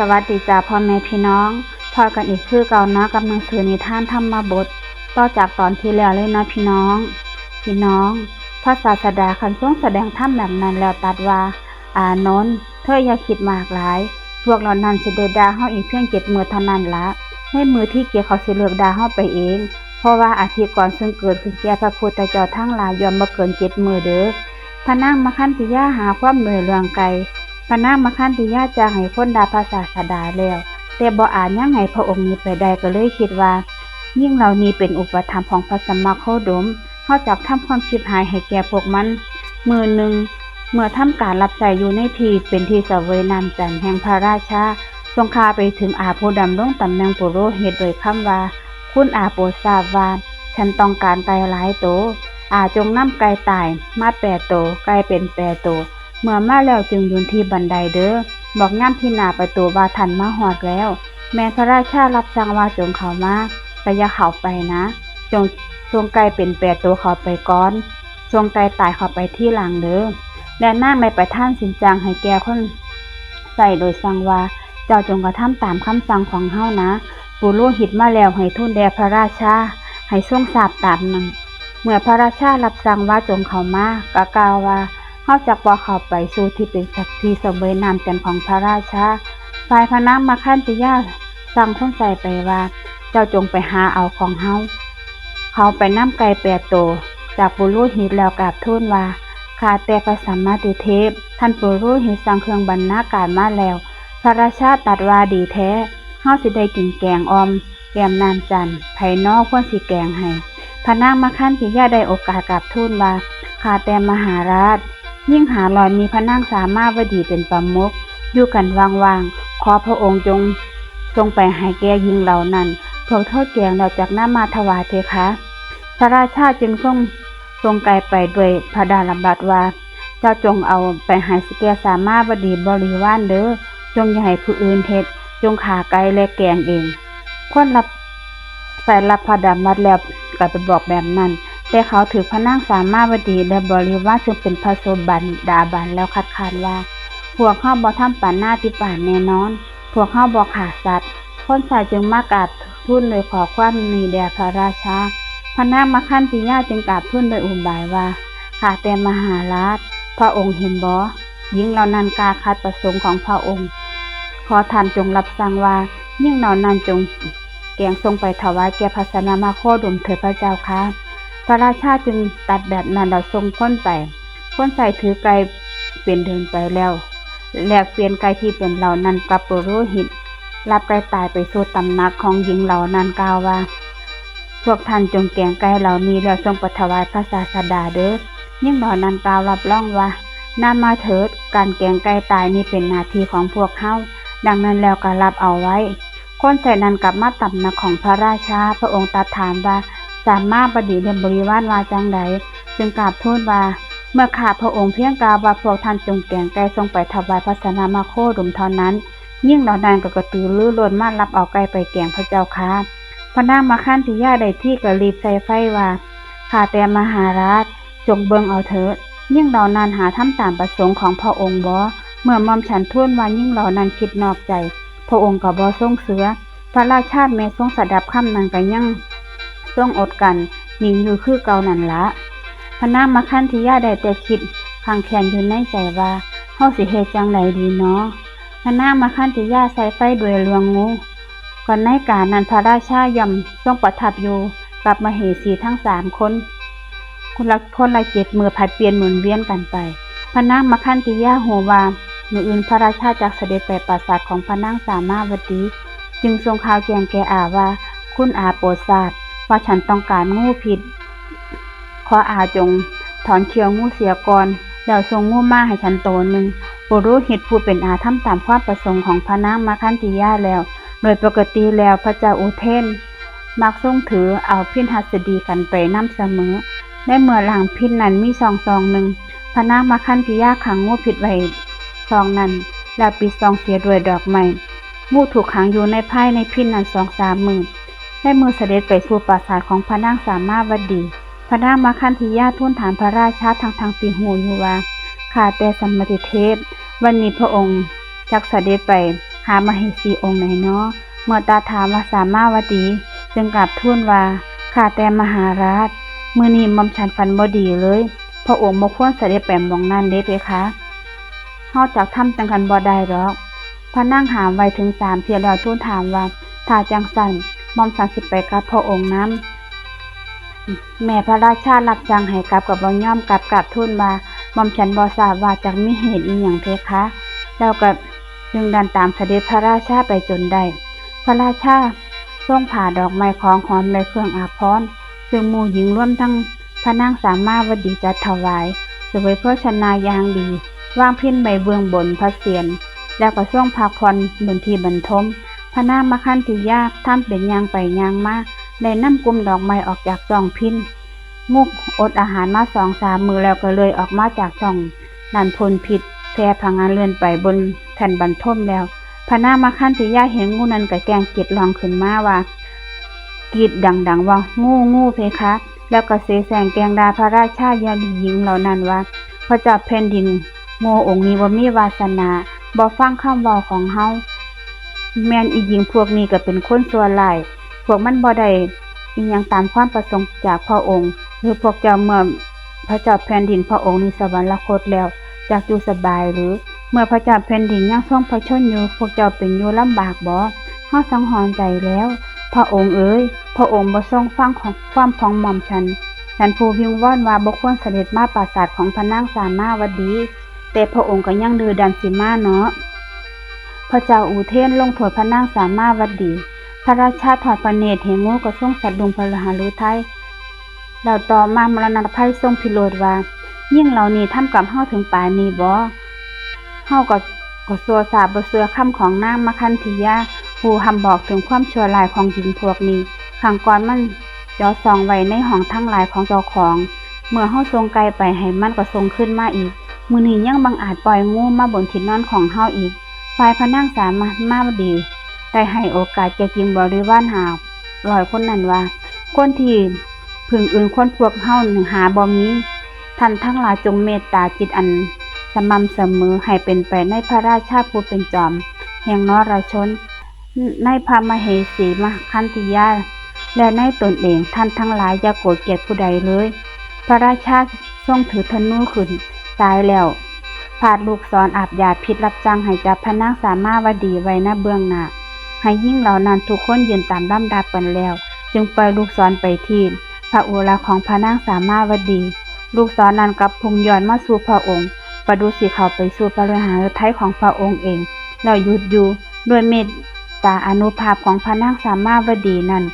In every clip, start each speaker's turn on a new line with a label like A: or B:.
A: สวัสดีจ้าพ่อแม่พี่น้องพอกันอีกคือเก่านะกับหนังสือนิทานธรรมบทต่อจากตอนที่แล้วเลยนะพี่น้องพระศาสดาคันทรงแสดงธรรมแบบนั้นแล้วตรัสว่าอานนท์เธออย่าคิดมากหลายพวกเรานั้นสิได้ด่าเฮาอีกเพียง7 มื้อเท่านั้นละในมื้อที่เกียเขาสิเลิกด่าเฮาไปเองเพราะว่าอาทิตย์ก่อนซึ่งเกิดขึ้นแก่พระพุทธเจ้าทั้งหลายย่อมบ่เกิน7 มื้อเด้อพระนางมคันธิยาหาความเหนื่อยเรื่องไกลพระนางมคันธิยาจะให้คนด่าพระศาสดาแล้วแต่บ่อาจยังให้พระองค์นี้ไปได้ก็เลยคิดว่ายิ่งเหล่านี้เป็นอุปธรรมของพระสัมมาโคดมเฮาจักทำความชิบหายให้แก่พวกมันมื้อหนึ่งเมื่อทำการรับใช้อยู่ในที่เป็นที่เสวยน้ำจันทร์แห่งพระราชาทรงพาไปถึงอาโพดำลงตำแหน่งปุโรหิตโดยคำว่าคุณอาโปรดทราบว่าฉันต้องการไก่หลายโตจงนำไก่ตายมา8 โตไก่เป็น8 โตเมื่อมาแล้วจึงยืนที่บันไดเด้อบอกย่ำที่หน้าประตูว่าท่านมาฮอดแล้วแม้พระราชารับสั่งว่าจงเข้ามาแต่อย่าเข้าไปนะจงทรงไก่เป็น8 โตเข้าไปก่อนทรงไก่ตายเข้าไปที่หลังเด้อและนางได้ประทานสินจางให้แก่คนใส่โดยสั่งว่าเจ้าจงกระทำตามคำสั่งของเฮานะปุโรหิตมาแล้วให้ทูลแด่พระราชาให้ทรงทราบตามนั้นเมื่อพระราชารับสั่งว่าจงเข้ามาก็กล่าวว่าเฮาจักบ่เข้าไปสู่ที่เป็นสักที่เสวยน้ำจันทร์ของพระราชาฝ่ายพระนางมคันธิยาสั่งคนใส่ไปว่าเจ้าจงไปหาเอาของเฮาเขาไปนำไก่8 โตจากปุโรหิตแล้วกราบทูลว่าข้าแต่พระสัมมาทิเทพท่านปุโรหิตสั่งเครื่องบรรณาการมาแล้วพระราชาตรัสว่าดีแท้เฮาสิได้กินแกงออมแกมน้ำจันทร์ไผนอกควรสิแกงให้พระนางมคันธิยาได้โอกาสกราบทูลว่าข้าแต่มหาราชยิ่งหาลอยมีพระนางสามาวดีเป็นประมุขอยู่กันวางๆขอพระองค์จงทรงไปให้แก่หญิงเหล่านั้นพวกเท่าแกงแล้วจากนำมาถวายเถอะคะพระราชาจึงทรงไกลไปด้วยพระดาลบัตรว่าเจ้าจงเอาไปให้แก่สามาวดีบริวารเด้อจงอย่าให้ผู้อื่นเฮ็ดจงขาไก่และแกงเองคนรับพระดาลบัตรแล้วก็ไปบอกแบบนั้นแต่เขาถือพระนางสามาวดีและบริวารซึ่งเป็นพระโสบันดาบันแล้วคัดค้านว่าพวกเฮาบ่ทำปานหน้าที่ป่านแน่นอนพวกเฮาบ่ฆ่าสัตว์คนใส่จึงมากราบทูลโดยขอความมีแด่พระราชาพระนางมคันธิยาจึงกราบทูลโดยอุบายว่าข้าแต่มหาราชพระองค์เห็นบ่หญิงเหล่านั้นกาขัดประสงค์ของพระองค์ขอท่านจงรับสั่งว่าหญิงเหล่านั้นจงแกงทรงไปถวายแก่พระสัมมาโคดมเถิดพระเจ้าค่ะพระราชาจึงตัดแบบนั้นแล้วทรงพ้นไปคนใส่ถือไก่เป็นเดินไปแล้วแลกเปลี่ยนไก่ที่เป็นเหล่านั้นกับปุโรหิตรับไก่ตายไปสู่ตำหนักของหญิงเหล่านั้นกล่าวว่าพวกท่านจงแกงไก่เหล่านี้แล้วทรงถวายพระศาสดาเด้อหญิงเหล่านั้นกล่าวรับรองว่านำมาเถิดการแกงไก่ตายนี้เป็นหน้าที่ของพวกเฮาดังนั้นแล้วก็รับเอาไว้คนใส่นั้นกลับมาตำหนักของพระราชาพระองค์ตรัสถามว่าสามารถบดีเรียนบริวารว่าจังใดจึงกราบทูลว่าเมื่อข้าพระองค์เพียงกล่าวว่าพวกท่านจงแกงไก่ทรงไปถวายพระสัมมาโคดมเท่านั้นยิ่งเหล่านั้นก็กระตือรือร้นมารับเอาไก่ไปแกงพระเจ้าค่ะพระนางมคันธิยาได้ที่ก็รีบใส่ไฟว่าข้าแต่มหาราชจงเบิ่งเอาเถิดยิ่งเหล่านั้นหาทำตามประสงค์ของพระองค์บ่เมื่อมอมฉันทูลว่ายิ่งเหล่านั้นคิดนอกใจพระองค์ก็บ่ทรงเสือพระราชาแม้ทรงสดับคำนั้นก็ยังทรงอดกันนิ่งอยู่คือเก่านั่นละพระนางมคันธิยาได้แต่คิดข้างแขนอยู่ในใจว่าเฮาสิเฮ็ดจังไดดีเนาะพระนางมคันธิยาใส่ไฟด้วยเรืองงูก่อนในการนั้นพระราชาย่อมทรงประทับอยู่กับมเหสีทั้ง3 คนคนละ7 มื้อผัดเปลี่ยนหมุนเวียนกันไปพระนางมคันธิยาฮู้ว่ามื้ออื่นพระราชาจักเสด็จไปปราสาทของพระนางสามาวดีจึงทรงข่าวแจ้งแก่อาว่าคุณอาโปรดทราบว่าฉันต้องการงูพิษขออาจงถอนเขี้ยวงูเสียก่อนแล้วส่งงูมาให้ฉันโตหนึ่งปุโรหิตผู้เป็นอาทำตามความประสงค์ของพระนางมคันธิยาแล้วโดยปกติแล้วพระเจ้าอุเทนมักทรงถือเอาพิณหัสดีกันไปนำเสมอในเมื่อหลังพิณนั้นมีซองหนึ่งพระนางมคันธิยาขังงูพิษไว้ซองนั้นแล้วปิดซองเสียด้วยดอกไม้งูถูกขังอยู่ในภายในพิณนั้น2-3 มื้อได้มือเสด็จไปสู่ปราสาทของพระนางสามาวดีพระนางมคันธิยาทูลถามพระราชาทางตีหูอยู่ว่าข้าแต่สัมมาทิเทพวันนี้พระองค์จักเสด็จไปห หามเหสีองค์ไหนเนาะเมื่อตาถามว่าสามาวดีจึงกราบทูลว่าข้าแต่มหาราชมื้อนี้หม่อมฉันฝันบ่ดีเลยพระองค์บ่ควรเสด็จไปหม้องนั้นเด้เพคะเฮาจักทำจังกันบ่ได้ดอกพระนางหามไว้ถึง3เที่ยแล้วทูลถามว่าถ้าจังซั่นหม่อมฉันสิไปกับพระองค์นำแม่พระราชารับสั่งให้กลับก็บ่ยอมกลับกราบทูลว่าหม่อมฉันบ่ทราบว่าจักมีเหตุอีหยังเพคะแล้วก็จึงดันตามเสด็จพระราชาไปจนได้พระราชาทรงผ่าดอกไม้ของหอมและเครื่องอาภรณ์ซึ่งหมู่หญิงร่วมทั้งพระนางสามาวดีจัดถวายเสวยโภชนาอย่างดีวางพิณใบเบื้องบนพระเศียรแล้วก็ทรงพักผ่อนบนที่บรรทมพระนางมคันธิยาทำเป็นย่างไปย่างมาได้นำกลุ่มดอกไม้ออกจากช่องพิณมุกอดอาหารมา 2-3 มื้อแล้วก็เลยออกมาจากช่องนั่นพ่นพิษแผ่พงานเลื่อนไปบนแผ่นบรรทมแล้วพระนางมคันธิยาเห็นงูนั้นก็แกล้งจิตร้องขึ้นมาว่ากรีดดังๆว่างูเพคะแล้วก็เสแสร้งแกล้งด่าพระราชาญาติหญิงเหล่านั้นว่าพระเจ้าแผ่นดินโง่องค์นี้บ่มีวาสนาบ่ฟังคำเว้าของเฮาแม่นอีหญิงพวกนี้ก็เป็นคนชั่วร้ายพวกมันบ่ได้อิหยังตามความประสงค์จากพระองค์หรือพวกเจ้าเมื่อพระเจ้าแผ่นดินพระองค์นี้สวรรคตแล้วอยากอยู่สบายหรือเมื่อพระเจ้าแผ่นดินยังทรงพระชนอยู่พวกเจ้าเป็นอยู่ลำบากบ่เฮาสังหรณ์ใจแล้วพระองค์เอ๋ยพระองค์บ่ทรงฟังของความของหม่อมฉันผู้วิงวอนว่าบ่ควรเสด็จมาปราสาทของพระนางสามาวดีแต่พระองค์ก็ยังดื้อรั้นสิมาเนาะพระเจ้าอูเทนลงโทษพระนางสามาวดีพระราชาทอดพระเนตรเห็นงูก็ทรงสัตว์ดุงพระหฤทัยแล้วต่อมามรณภัยทรงพิโรธว่ายิ่งเหล่านี้ทำกับเฮาถึงป่านนี้บ่เฮาก็ซัวซาบ่เชื่อคำของนางมคันธิยาผู้หำบอกถึงความชั่วร้ายของหญิงพวกนี้ครั้งก่อนมันเจาะซองไว้ในห้องทั้งหลายของเจ้าของเมื่อเฮาส่งไก่ไปให้มันก็ส่งขึ้นมาอีกมื้อนี้ยังบังอาจปล่อยงูมาบนที่นอนของเฮาอีกฝ่ายพระนางสามาวดีได้ให้โอกาสแก่หญิงบริวาร500คนนั้นว่าคนที่พึ่งอื่นคนพวกเฮาหาบ่มีท่านทั้งหลายจงเมตตาจิตอันสม่ำเสมอให้เป็นไปในพระราชาผู้เป็นจอมแห่งนรชนในพระมเหสีมคันธิยาและในตนเองท่านทั้งหลายอย่าโกรธเกลียดผู้ใดเลยพระราชาทรงถือธนูขึ้นตายแล้วพาดลูกศรอาบยาพิษรับสั่งให้จับพระนางสามาวดีไว้ณเบื้องหน้าให้ยิ่งเหล่านั้นทุกคนยืนตามลำดับกันแล้วจึงปล่อยลูกศรไปที่พระโอรสของพระนางสามาวดีลูกศรนั้นกับพุ่งย้อนมาสู่พระองค์ประดุจสิเข้าไปสู่พระหฤทัยของพระองค์เองแล้วหยุดอยู่ด้วยเมตตาอานุภาพของพระนางสามาวดีนั้น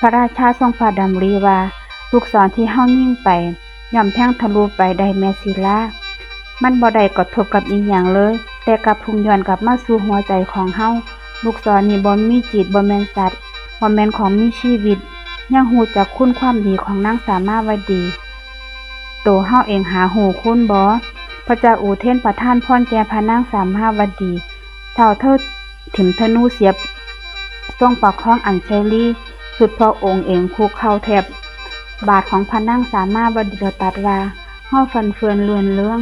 A: พระราชาทรงพระดำริว่าลูกศรที่เฮายิงไปย่อมแทงทะลุไปได้แม่ศิลามันบ่ได้กระทบกับอีหยังเลยแต่กับพุ่งย้อนกลับมาสู่หัวใจของเฮาลูกศรนี้บ่มีจิตบ่แม่นสัตว์บ่แม่นของมีชีวิตยังฮู้จักคุณความดีของนางสามาวดีโตเฮาเองหาฮู้คุณบ่พระเจ้าอูเทนประทานพรแก่พระนางสามาวดีเท่าถิ่มธนูเสียบทรงประคองอัญเชลีสุดพระองค์เองคุกเข้าแทบบาทของพระนางสามาวดีตัดว่าเฮาฟันเฟือนเลือนเรื่อง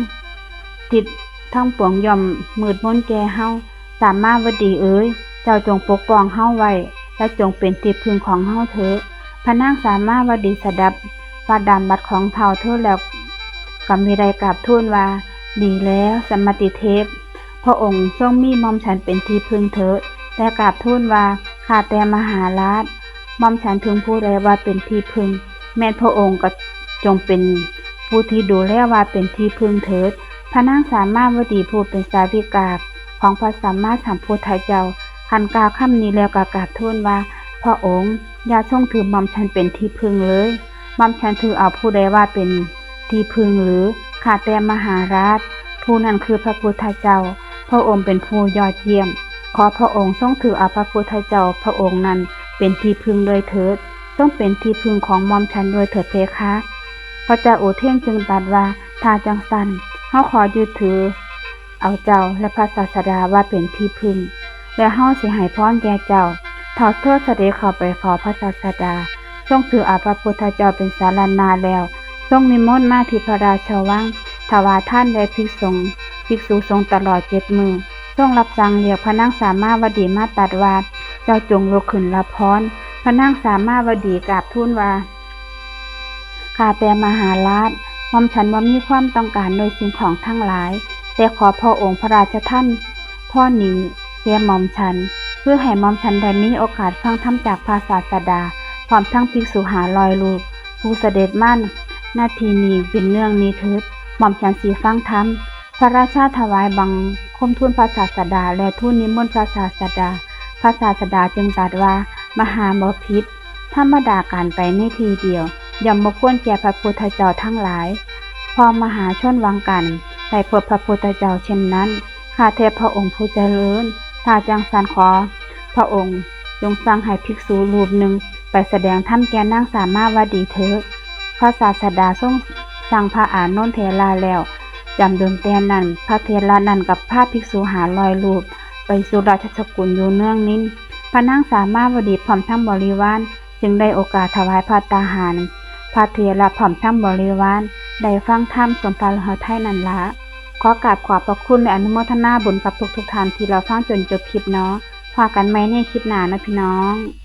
A: ติดทั้งปวงย่อมมืดมนแก่เฮาสามาวดีเอ๋ยเจ้าจงปกป้องเฮาไว้และจงเป็นที่พึ่งของเฮาเถิดพระนางสามาวดีสดับฟาดามบัดของเฒ่าเธอแล้วก็มีได้กราบทูลว่าดีแล้วสมติเทพพระองค์ทรงมีหม่อมฉันเป็นที่พึ่งเถิดแต่กราบทูลว่าข้าแต่มหาราชหม่อมฉันถึงผู้ใดว่าเป็นที่พึ่งแม้พระองค์ก็จงเป็นผู้ที่ดูแลว่าเป็นที่พึ่งเถิดพระนางสามาวดีผู้เป็นสาวิกาของพระสัมมาสัมพุทธเจ้าคันกล่าวคำนี้แล้วก็กราบทูลว่าพระองค์อย่าทรงถือหม่อมฉันเป็นที่พึ่งเลยหม่อมฉันถือเอาผู้ใดว่าเป็นที่พึ่งหรือข้าแต่มหาราชผู้นั้นคือพระพุทธเจ้าพระองค์เป็นผู้ยอดเยี่ยมขอพระองค์ทรงถือเอาพระพุทธเจ้าพระองค์นั้นเป็นที่พึ่งโดยเถิดทรงเป็นที่พึ่งของหม่อมฉันโดยเถิดเพคะพระเจ้าโอเทนจึงตรัสว่าถ้าจังสันเฮาขอยึดถือเอาเจ้าและพระศาสดาว่าเป็นที่พึ่งและเฮาสิให้พรแก่เจ้าเท่าเธอเสด็จเข้าไปขอพระศาสดาทรงถือเอาพระพุทธเจ้าเป็นสารณาแล้วทรงนิมนต์มาที่พระราชวังถวายท่านแด่ภิกษุสงฆ์ตลอด7 มื้อ ทรงรับสั่งเรียกพระนางสามาวดีมาตรัสว่าเจ้าจงลุกขึ้นรับพรพระนางสามาวดีกราบทูลว่าข้าแต่มหาราชหม่อมฉันว่ามีความต้องการโดยสิ่งของทั้งหลายแต่ขอพระองค์พระราชทานพ่อนี้แก่หม่อมฉันเพื่อให้หม่อมฉันได้มีโอกาสฟังธรรมจากพระศาสดาพร้อมทั้งภิกษุ500 รูปผู้เสด็จมานาทีนี้เป็นเนื่องนี้เถิดหม่อมฉันสิฟังธรรมพระราชาถวายบังคมทูลพระศาสดาและทูลนิมนต์พระศาสดาพระศาสดาจึงตรัสว่ามหาบพิตรธรรมดาการไปในทีเดียวย่อมบ่ควรแก่พระพุทธเจ้าทั้งหลายพอมหาชนวังกันได้พบพระพุทธเจ้าเช่นนั้นข้าแต่พระองค์ผู้เจริญถ้าจังสันขอพระองค์จงสั่งให้ภิกษุรูปหนึ่งไปแสดงธรรมแก่นางสามาวดีเถิดพระศาสดาทรงสั่งพระอานนท์เถระแล้วจำเดิมแต่นั้นพระเถระนั้นกับพระภิกษุ500 รูปไปสู่ราชสกุลอยู่เนื่องนินพระนางสามาวดีพร้อมทั้งบริวารจึงได้โอกาสถวายภัตตาหารพระเถระพร้อมทั้งบริวารได้ฟังธรรมสมภารหทัยนั้นละขอกราบขอบพระคุณและอนุโมทนาบุญกับทุกท่านที่เราฟังจนจบคลิปเนาะพบกันใหม่ในคลิปหน้านะพี่น้อง